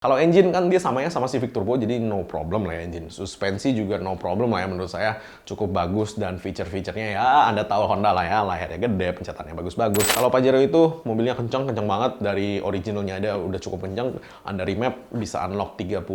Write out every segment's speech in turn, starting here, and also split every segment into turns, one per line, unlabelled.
Kalau engine kan dia samanya sama Civic Turbo, jadi no problem lah ya engine. Suspensi juga no problem lah ya menurut saya. Cukup bagus dan feature-featurenya ya Anda tahu Honda lah ya, layarnya gede, pencetannya bagus-bagus. Kalau Pajero itu mobilnya kencang banget, dari originalnya ada udah cukup kencang. Anda remap bisa unlock 30-50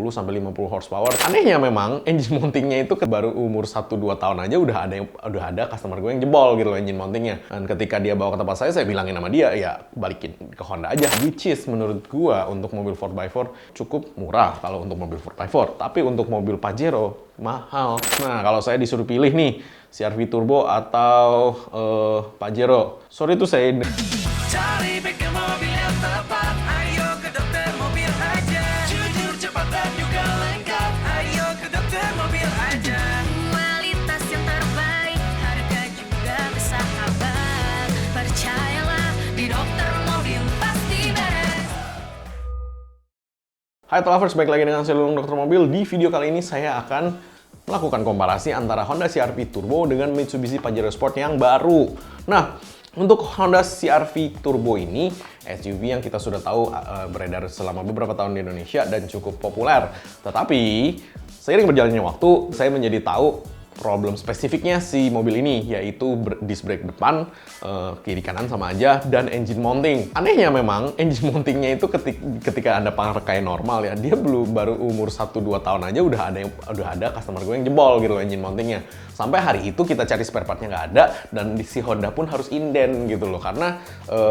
horsepower. Anehnya memang engine mountingnya itu baru umur 1-2 tahun aja udah ada customer gue yang jebol gitu loh engine mountingnya. Dan ketika dia bawa ke tempat saya bilangin sama dia, ya balikin ke Honda aja. Which is menurut gua untuk mobil 4x4 cukup murah kalau untuk mobil 4x4, tapi untuk mobil Pajero mahal. Nah, kalau saya disuruh pilih nih, CR-V Turbo atau Pajero, sorry tuh saya
Cari bengkel mobil yang tepat, ayo ke dokter mobil aja. Jujur, cepat dan juga lengkap, ayo ke dokter mobil aja.
Kualitas yang terbaik, harga juga bersahabat. Percayalah, di dokter mobil pasti beres.
Hai Lovers, balik lagi dengan saya Lulung Dokter Mobil. Di video kali ini saya akan melakukan komparasi antara Honda CR-V Turbo dengan Mitsubishi Pajero Sport yang baru. Nah, untuk Honda CR-V Turbo ini, SUV yang kita sudah tahu beredar selama beberapa tahun di Indonesia dan cukup populer. Tetapi, seiring berjalannya waktu, saya menjadi tahu problem spesifiknya si mobil ini, yaitu disc brake depan, kiri kanan sama aja, dan engine mounting. Anehnya memang, engine mountingnya itu ketika Anda pakai normal ya, dia baru umur 1-2 tahun aja udah ada customer gue yang jebol gitu loh engine mountingnya. Sampai hari itu kita cari spare partnya nggak ada, dan si Honda pun harus inden gitu loh, karena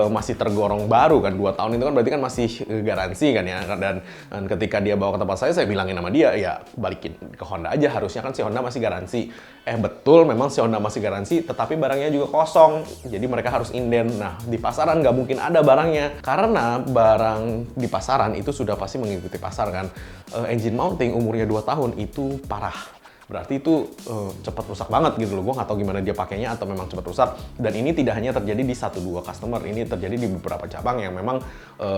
masih tergolong baru kan, 2 tahun itu kan berarti kan masih garansi kan ya, dan ketika dia bawa ke tempat saya bilangin sama dia, ya balikin ke Honda aja, harusnya kan si Honda masih garansi. Betul, memang si Honda masih garansi, tetapi barangnya juga kosong. Jadi mereka harus inden. Nah, di pasaran nggak mungkin ada barangnya. Karena barang di pasaran itu sudah pasti mengikuti pasar kan. Engine mounting umurnya 2 tahun itu parah. Berarti itu cepat rusak banget gitu loh. Gue nggak tahu gimana dia pakainya atau memang cepat rusak. Dan ini tidak hanya terjadi di 1-2 customer. Ini terjadi di beberapa cabang yang memang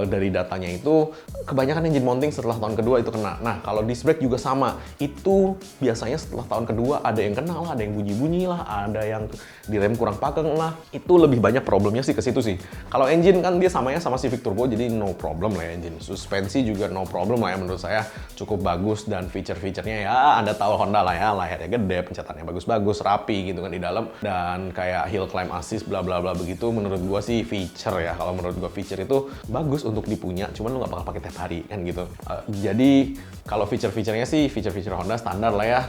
dari datanya itu kebanyakan engine mounting setelah tahun kedua itu kena. Nah, kalau disc brake juga sama. Itu biasanya setelah tahun kedua ada yang kena lah, ada yang bunyi-bunyi lah, ada yang direm kurang pakem lah. Itu lebih banyak problemnya sih ke situ sih. Kalau engine kan dia samanya sama Civic Turbo, jadi no problem lah ya engine. Suspensi juga no problem lah ya menurut saya. Cukup bagus dan feature-featurenya ya Anda tahu Honda lah ya, layarnya gede, pencetannya bagus-bagus, rapi gitu kan di dalam, dan kayak hill climb assist bla bla bla begitu. Menurut gua sih feature ya, kalau menurut gua feature itu bagus untuk dipunya, cuman lu nggak bakal pakai tiap hari kan gitu. Jadi kalau feature-featurenya sih feature Honda standar lah ya,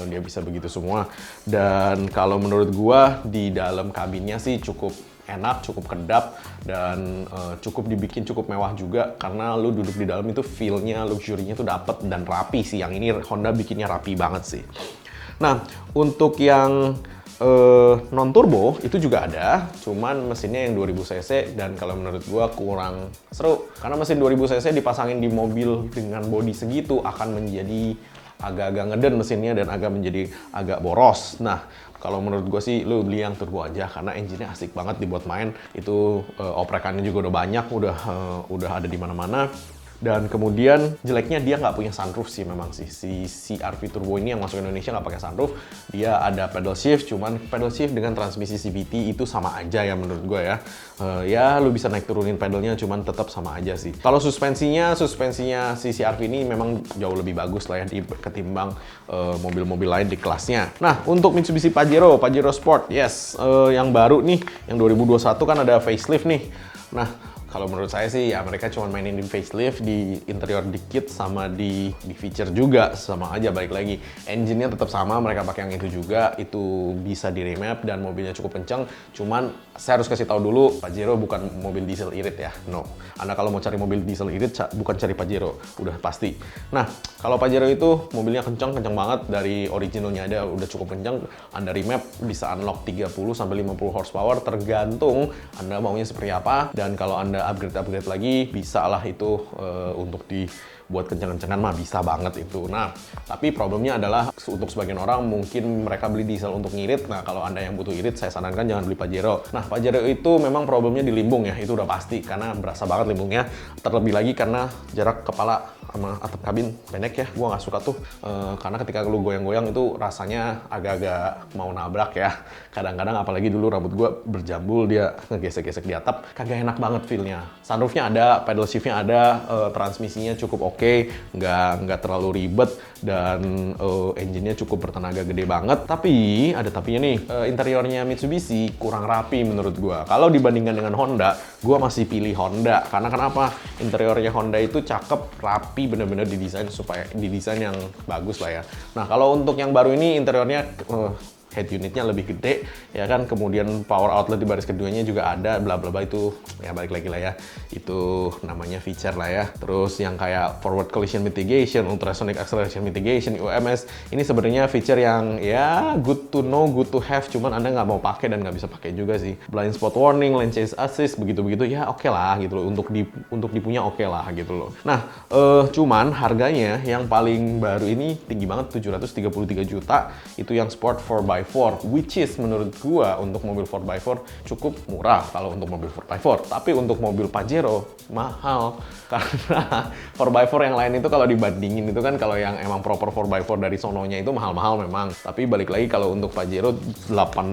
dia bisa begitu semua. Dan kalau menurut gua di dalam kabinnya sih cukup enak, cukup kedap, dan cukup dibikin cukup mewah juga, karena lu duduk di dalam itu feel-nya, luxury-nya tuh dapet dan rapi sih. Yang ini Honda bikinnya rapi banget sih. Nah, untuk yang non turbo itu juga ada, cuman mesinnya yang 2000 cc, dan kalau menurut gua kurang seru karena mesin 2000 cc dipasangin di mobil dengan bodi segitu akan menjadi agak-agak ngeden mesinnya dan menjadi agak boros. Nah, kalau menurut gue sih lu beli yang turbo aja, karena engine-nya asik banget dibuat main. Itu oprekannya juga udah banyak, udah ada di mana-mana. Dan kemudian jeleknya dia nggak punya sunroof sih memang sih. Si CR-V Turbo ini yang masuk Indonesia nggak pakai sunroof. Dia ada pedal shift, cuman pedal shift dengan transmisi CVT itu sama aja ya menurut gue ya. Ya lu bisa naik turunin pedalnya, cuman tetap sama aja sih. Kalau suspensinya si CR-V ini memang jauh lebih bagus lah ya ketimbang mobil-mobil lain di kelasnya. Nah, untuk Mitsubishi Pajero Sport, yes, yang baru nih, yang 2021 kan ada facelift nih. Nah, kalau menurut saya sih ya mereka cuma mainin di facelift, di interior dikit, sama di feature juga sama aja, balik lagi. Engine-nya tetap sama, mereka pakai yang itu juga, itu bisa di remap dan mobilnya cukup kencang. Cuman saya harus kasih tahu dulu, Pajero bukan mobil diesel irit ya, no. Anda kalau mau cari mobil diesel irit bukan cari Pajero, udah pasti. Nah, kalau Pajero itu mobilnya kencang banget, dari originalnya ada udah cukup kencang. Anda remap bisa unlock 30-50 horsepower, tergantung Anda maunya seperti apa. Dan kalau Anda upgrade lagi, bisa lah itu untuk dibuat kencang-kencangan mah bisa banget itu. Nah, tapi problemnya adalah untuk sebagian orang mungkin mereka beli diesel untuk ngirit. Nah, kalau Anda yang butuh irit, saya sarankan jangan beli Pajero. Nah, Pajero itu memang problemnya di limbung ya, itu udah pasti karena berasa banget limbungnya. Terlebih lagi karena jarak kepala sama atap kabin pendek ya, gue nggak suka tuh karena ketika lu goyang-goyang itu rasanya agak-agak mau nabrak ya. Kadang-kadang apalagi dulu rambut gue berjambul, dia ngegesek-gesek di atap, kagak enak banget feel-nya. Sunroofnya ada, pedal shift-nya ada, transmisinya cukup oke, nggak terlalu ribet, dan engine-nya cukup bertenaga gede banget. Tapi ada tapinya nih, interiornya Mitsubishi kurang rapi menurut gue. Kalau dibandingkan dengan Honda, gue masih pilih Honda. Karena kenapa? Interiornya Honda itu cakep, rapi, bener-bener didesain supaya didesain yang bagus lah ya. Nah, kalau untuk yang baru ini interiornya head unitnya lebih gede ya kan, kemudian power outlet di baris keduanya juga ada, bla bla bla, itu ya balik lagi lah ya, itu namanya feature lah ya. Terus yang kayak forward collision mitigation, ultrasonic acceleration mitigation, UMS, ini sebenarnya feature yang ya good to know, good to have, cuman Anda nggak mau pakai dan nggak bisa pakai juga sih. Blind spot warning, lane change assist, begitu-begitu ya oke lah gitu loh, untuk dipunya oke lah gitu loh. Nah, cuman harganya yang paling baru ini tinggi banget, 733 juta, itu yang sport 4x4, which is menurut gua untuk mobil 4x4 cukup murah kalau untuk mobil 4x4. Tapi untuk mobil Pajero mahal karena 4x4 yang lain itu kalau dibandingin itu kan, kalau yang emang proper 4x4 dari sononya itu mahal-mahal memang. Tapi balik lagi kalau untuk Pajero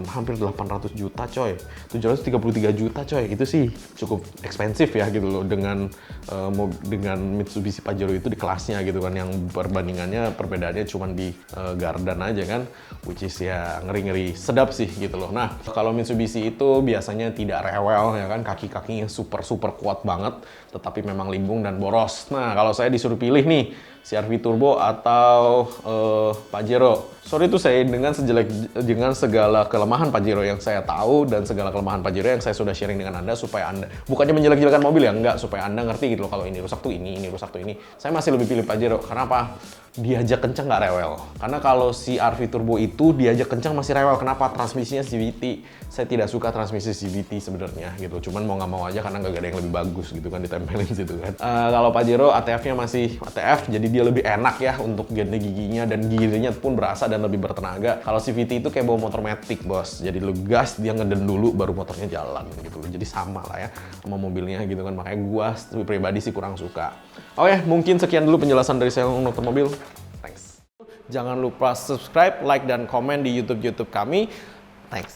hampir 800 juta coy, 733 juta coy, itu sih cukup ekspensif ya gitu loh, dengan Mitsubishi Pajero itu di kelasnya gitu kan, yang perbedaannya cuma di gardan aja kan, which is ya ngeri-ngeri sedap sih gitu loh. Nah, kalau Mitsubishi itu biasanya tidak rewel ya kan, kaki-kakinya super kuat banget, tetapi memang limbung dan boros. Nah, kalau saya disuruh pilih nih, CR-V Turbo atau Pajero, sorry tuh saya dengan segala kelemahan Pajero yang saya tahu dan segala kelemahan Pajero yang saya sudah sharing dengan Anda, supaya Anda bukannya menjelek-jelekan mobil ya, enggak, supaya Anda ngerti gitu loh, kalau ini rusak tuh ini rusak tuh ini. Saya masih lebih pilih Pajero. Karena apa? Diajak kencang nggak rewel. Karena kalau si CR-V Turbo itu diajak kencang masih rewel. Kenapa? Transmisinya CVT. Saya tidak suka transmisi CVT sebenarnya gitu. Cuman mau nggak mau aja karena nggak ada yang lebih bagus gitu kan ditempelin situ kan. Kalau Pajero ATF-nya masih ATF, jadi dia lebih enak ya untuk gede giginya, dan giginya pun berasa dan lebih bertenaga. Kalau CVT itu kayak bawa motor matic bos. Jadi lu gas, dia ngeden dulu baru motornya jalan gitu loh. Jadi sama lah ya sama mobilnya gitu kan. Makanya gua pribadi sih kurang suka. Oke, mungkin sekian dulu penjelasan dari saya untuk mobil. Thanks. Jangan lupa subscribe, like, dan komen di YouTube kami. Thanks.